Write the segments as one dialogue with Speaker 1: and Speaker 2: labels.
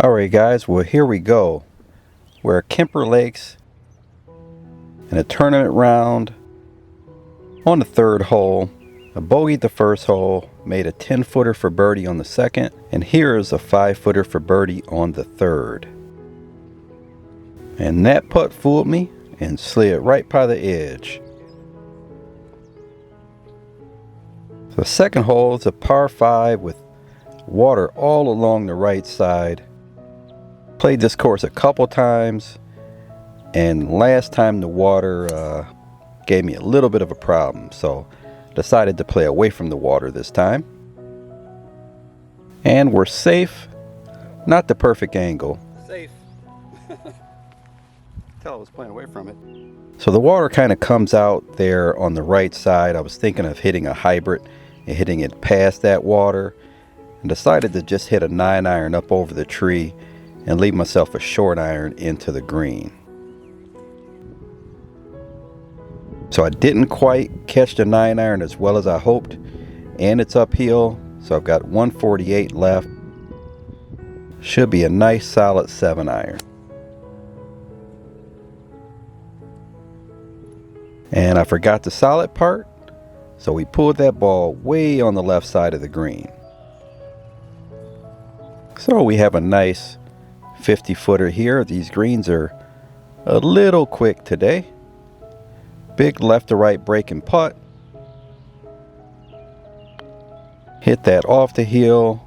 Speaker 1: Alright guys, well here we go. We're at Kemper Lakes in a tournament round on the third hole. I bogeyed the first hole, made a 10-footer for birdie on the second, and here is a 5-footer for birdie on the third. And that putt fooled me and slid right by the edge. The second hole is a par 5 with water all along the right side. Played this course a couple times, and last time the water gave me a little bit of a problem, so decided to play away from the water this time. And we're safe. Not the perfect angle.
Speaker 2: Safe. Tell I was playing away from it.
Speaker 1: So the water kind of comes out there on the right side. I was thinking of hitting a hybrid and hitting it past that water, and decided to just hit a 9-iron up over the tree and leave myself a short iron into the green. So I didn't quite catch the 9-iron as well as I hoped, and it's uphill, so I've got 148 left. Should be a nice solid 7-iron. And I forgot the solid part, so we pulled that ball way on the left side of the green. So we have a nice 50-footer here. These greens are a little quick today. Big left to right break and putt. Hit that off the heel,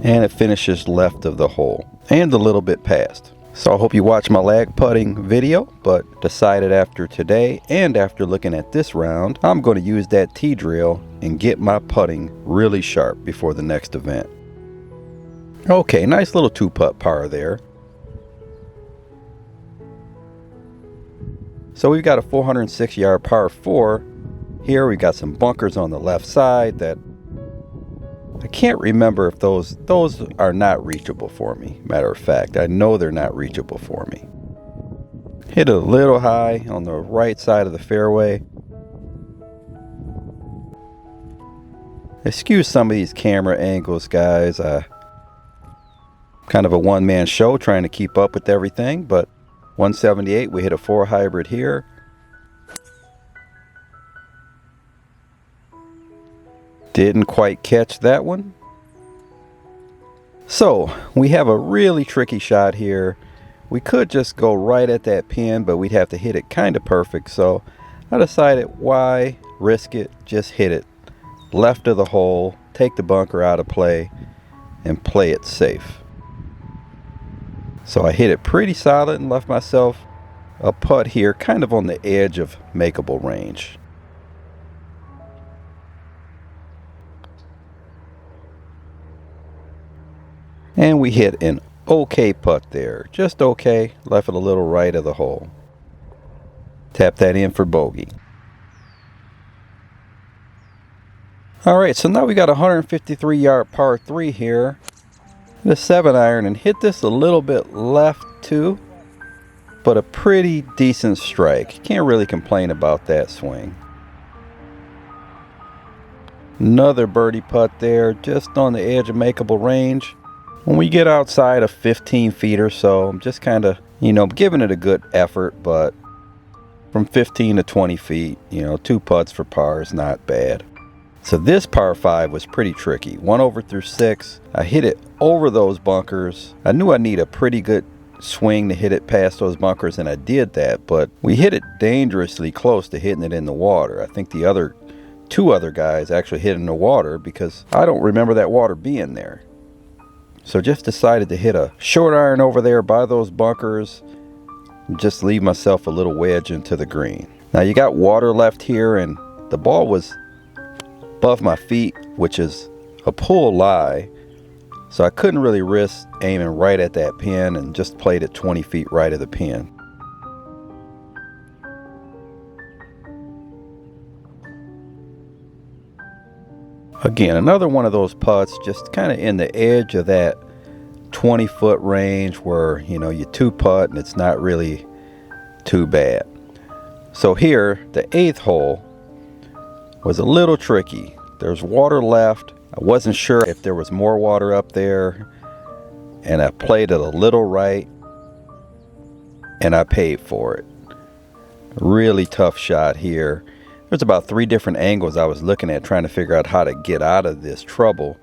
Speaker 1: and it finishes left of the hole and a little bit past. So I hope you watch my lag putting video, but decided after today and after looking at this round, I'm going to use that tee drill and get my putting really sharp before the next event. Okay, nice little 2-putt par there. So we've got a 406-yard par 4. Here we got some bunkers on the left side that I can't remember if those are not reachable for me. Matter of fact, I know they're not reachable for me. Hit a little high on the right side of the fairway. Excuse some of these camera angles, guys. Kind of a one-man show trying to keep up with everything, but 178, we hit a 4 hybrid here. Didn't quite catch that one. So we have a really tricky shot here. We could just go right at that pin, but we'd have to hit it kind of perfect. So I decided, why risk it? Just hit it left of the hole, take the bunker out of play, and play it safe. So I hit it pretty solid and left myself a putt here kind of on the edge of makeable range. And we hit an okay putt there. Just okay. Left it a little right of the hole. Tap that in for bogey. Alright, so now we got a 153-yard par 3 here. The 7-iron, and hit this a little bit left too, but a pretty decent strike. Can't really complain about that swing. Another birdie putt there, just on the edge of makeable range. When we get outside of 15 feet or so, I'm just kind of, giving it a good effort, but from 15 to 20 feet, 2 putts for par is not bad. So this par 5 was pretty tricky. 1 over through 6. I hit it over those bunkers. I knew I'd need a pretty good swing to hit it past those bunkers, and I did that, but we hit it dangerously close to hitting it in the water. I think the two other guys actually hit it in the water because I don't remember that water being there. So just decided to hit a short iron over there by those bunkers and just leave myself a little wedge into the green. Now you got water left here, and the ball was above my feet, which is a pull lie, so I couldn't really risk aiming right at that pin, and just played it 20 feet right of the pin. Again, another one of those putts just kind of in the edge of that 20-foot range where you 2-putt and it's not really too bad. So here, the 8th hole, was a little tricky. There's water left. I wasn't sure if there was more water up there, and I played it a little right, and I paid for it. Really tough shot here. There's about 3 different angles I was looking at trying to figure out how to get out of this trouble,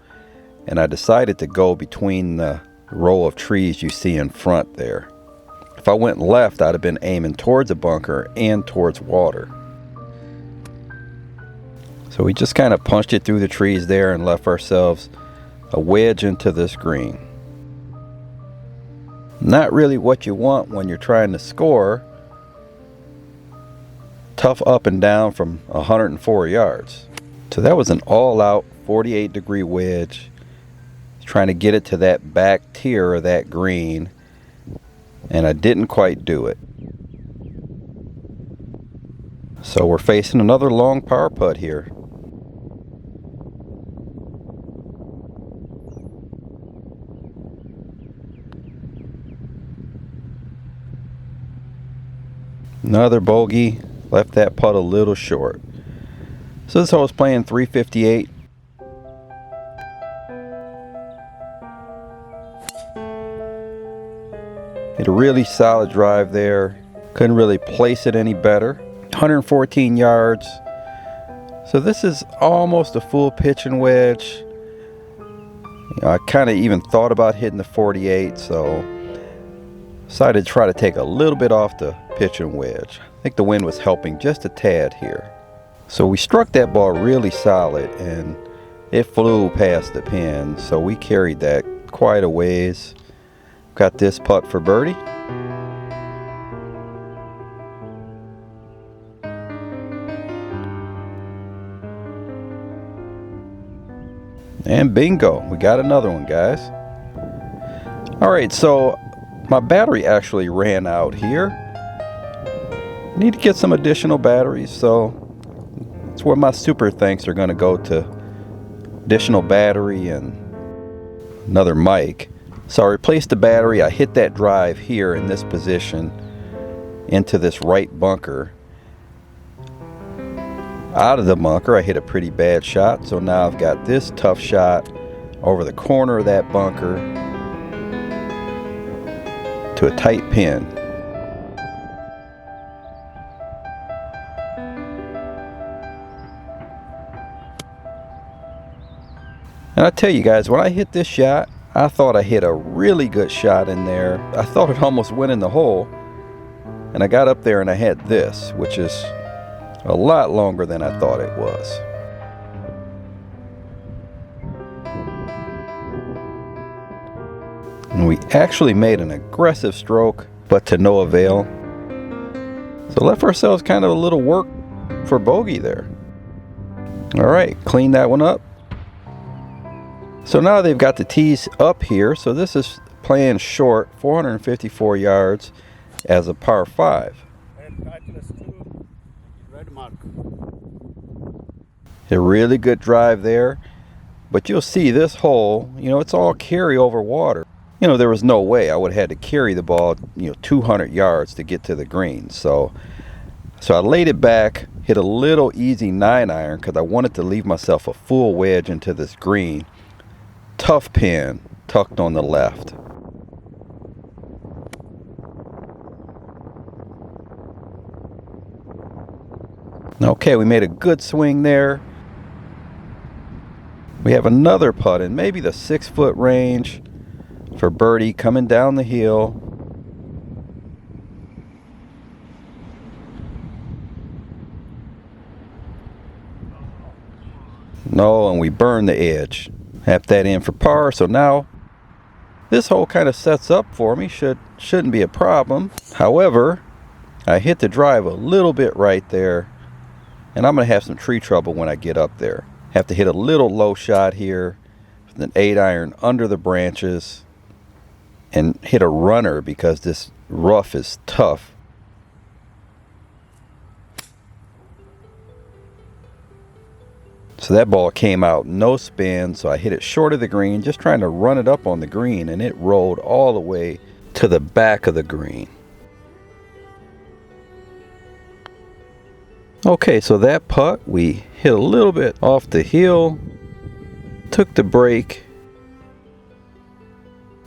Speaker 1: and I decided to go between the row of trees you see in front there. If I went left, I'd have been aiming towards a bunker and towards water. So we just kind of punched it through the trees there and left ourselves a wedge into this green. Not really what you want when you're trying to score. Tough up and down from 104 yards. So that was an all-out 48-degree wedge. Trying to get it to that back tier of that green, and I didn't quite do it. So we're facing another long par putt here. Another bogey, left that putt a little short. So this hole is playing 358. Hit a really solid drive there. Couldn't really place it any better. 114 yards. So this is almost a full pitching wedge. I kind of even thought about hitting the 48, so decided to try to take a little bit off the pitching wedge. I think the wind was helping just a tad here. So we struck that ball really solid and it flew past the pin, so we carried that quite a ways. Got this putt for birdie. And bingo, we got another one, guys. All right, so my battery actually ran out here. Need to get some additional batteries, so that's where my super thanks are going to go to. Additional battery and another mic. So I replaced the battery. I hit that drive here in this position into this right bunker. Out of the bunker, I hit a pretty bad shot. So now I've got this tough shot over the corner of that bunker to a tight pin. And I tell you guys, when I hit this shot, I thought I hit a really good shot in there. I thought it almost went in the hole. And I got up there and I had this, which is a lot longer than I thought it was. And we actually made an aggressive stroke, but to no avail. So left ourselves kind of a little work for bogey there. All right, clean that one up. So now they've got the tees up here. So this is playing short, 454 yards as a par 5. A really good drive there. But you'll see this hole, it's all carry over water. There was no way I would have had to carry the ball, 200 yards to get to the green. So I laid it back, hit a little easy 9-iron because I wanted to leave myself a full wedge into this green. Tough pin tucked on the left. Okay, we made a good swing there. We have another putt in maybe the 6-foot range for birdie coming down the hill. No, and we burned the edge. Have that in for par. So now this hole kind of sets up for me. Shouldn't be a problem. However, I hit the drive a little bit right there, and I'm going to have some tree trouble when I get up there. Have to hit a little low shot here with an 8-iron under the branches and hit a runner because this rough is tough. So that ball came out no spin, so I hit it short of the green, just trying to run it up on the green, and it rolled all the way to the back of the green. Okay, so that putt, we hit a little bit off the hill, took the break.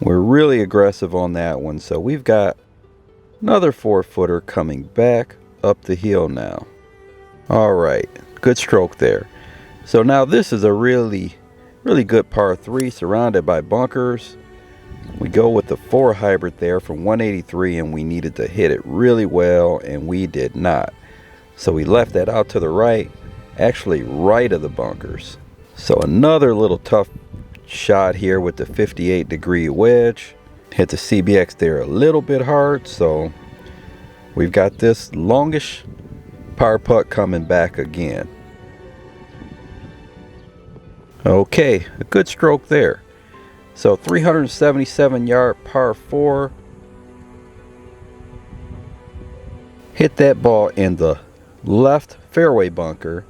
Speaker 1: We're really aggressive on that one, so we've got another 4-footer coming back up the hill now. All right, good stroke there. So now this is a really good par 3 surrounded by bunkers. We go with the 4 hybrid there from 183, and we needed to hit it really well, and we did not. So we left that out to the right, actually right of the bunkers. So another little tough shot here with the 58-degree wedge. Hit the CBX there a little bit hard, so we've got this longish par putt coming back again. Okay, a good stroke there. So 377-yard par 4. Hit that ball in the left fairway bunker,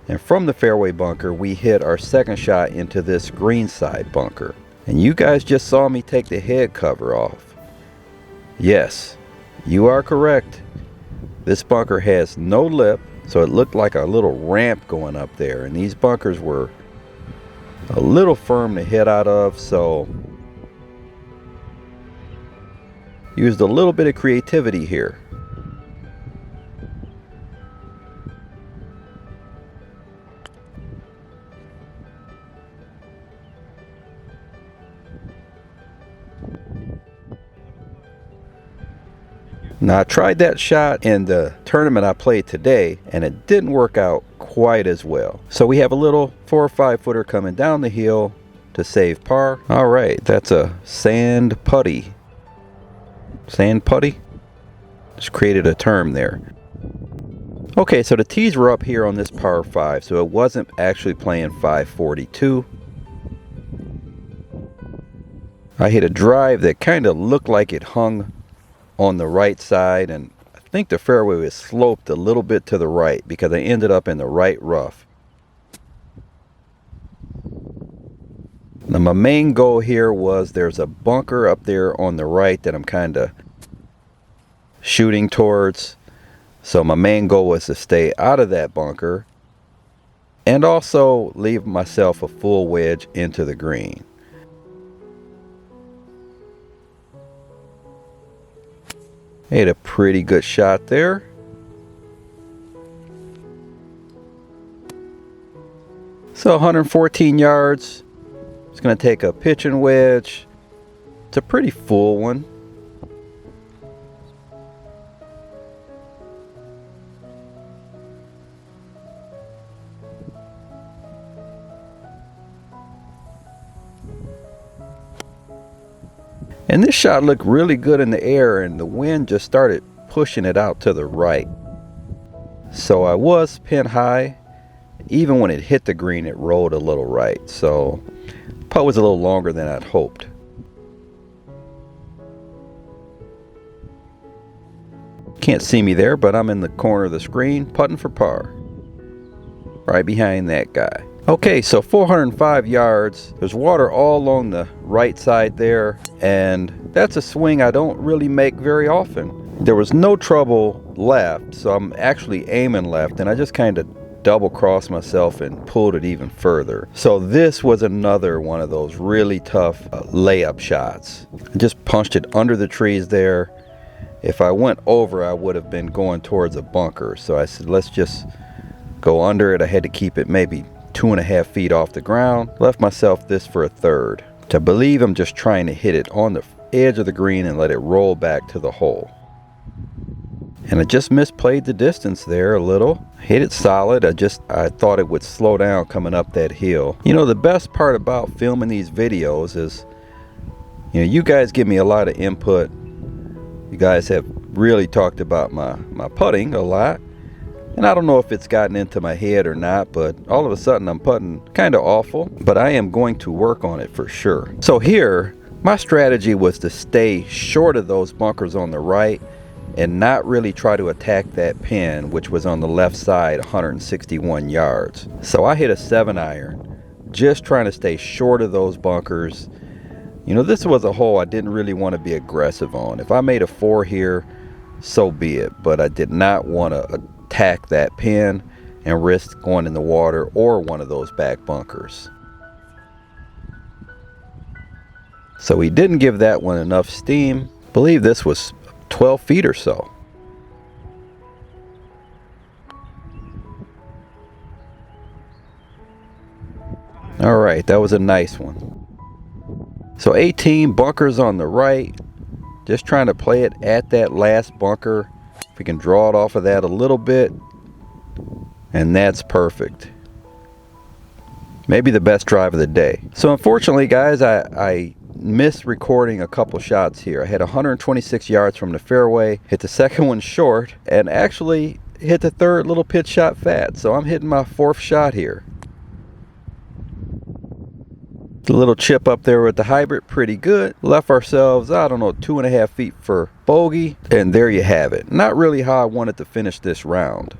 Speaker 1: and from the fairway bunker we hit our second shot into this green side bunker. And you guys just saw me take the head cover off. Yes, you are correct. This bunker has no lip, so it looked like a little ramp going up there, and these bunkers were a little firm to hit out of, so used a little bit of creativity here. Now I tried that shot in the tournament I played today, and it didn't work out quite as well. So we have a little 4 or 5 footer coming down the hill to save par. All right, that's a sand putty. Sand putty? Just created a term there. Okay, so the tees were up here on this par 5, so it wasn't actually playing 542. I hit a drive that kind of looked like it hung on the right side, and I think the fairway was sloped a little bit to the right because I ended up in the right rough. Now my main goal here was there's a bunker up there on the right that I'm kind of shooting towards. So my main goal was to stay out of that bunker and also leave myself a full wedge into the green. Hit a pretty good shot there. So 114 yards. It's going to take a pitching wedge. It's a pretty full one. And this shot looked really good in the air, and the wind just started pushing it out to the right. So I was pin high. Even when it hit the green, it rolled a little right. So putt was a little longer than I'd hoped. Can't see me there, but I'm in the corner of the screen putting for par. Right behind that guy. Okay, so 405 yards. There's water all along the right side there, and that's a swing I don't really make very often. There was no trouble left, so I'm actually aiming left, and I just kind of double crossed myself and pulled it even further. So this was another one of those really tough layup shots. I just punched it under the trees there. If I went over, I would have been going towards a bunker. So I said, let's just go under it. I had to keep it maybe 2.5 feet off the ground. Left myself this for a third. I believe I'm just trying to hit it on the edge of the green and let it roll back to the hole. And I just misplayed the distance there a little. Hit it solid. I thought it would slow down coming up that hill. You know, the best part about filming these videos is, you know, you guys give me a lot of input. You guys have really talked about my putting a lot. And I don't know if it's gotten into my head or not, but all of a sudden I'm putting kind of awful. But I am going to work on it for sure. So here, my strategy was to stay short of those bunkers on the right and not really try to attack that pin, which was on the left side, 161 yards. So I hit a 7-iron, just trying to stay short of those bunkers. You know, this was a hole I didn't really want to be aggressive on. If I made a 4 here, so be it. But I did not want to tack that pin and risk going in the water or one of those back bunkers. So we didn't give that one enough steam. I believe this was 12 feet or so. All right, that was a nice one. So 18 bunkers on the right. Just trying to play it at that last bunker. If we can draw it off of that a little bit. And that's perfect. Maybe the best drive of the day. So unfortunately, guys, I missed recording a couple shots here. I had 126 yards from the fairway, hit the second one short, and actually hit the third little pitch shot fat. So I'm hitting my fourth shot here. The little chip up there with the hybrid, pretty good. Left ourselves, I don't know, 2.5 feet for bogey, and there you have it. Not really how I wanted to finish this round.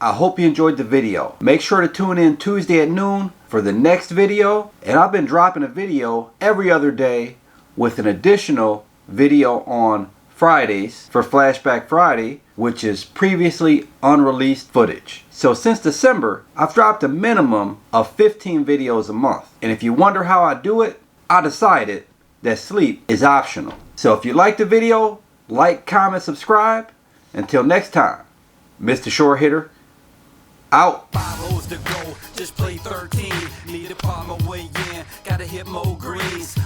Speaker 1: I hope you enjoyed the video. Make sure to tune in Tuesday at noon for the next video. And I've been dropping a video every other day with an additional video on Fridays for Flashback Friday, which is previously unreleased footage. So since December, I've dropped a minimum of 15 videos a month. And if you wonder how I do it, I decided that sleep is optional. So if you like the video, like, comment, subscribe. Until next time, Mr. Short Hitter, out.
Speaker 2: 5 holes to go, just play 13. Need a palm away in, gotta hit more greens.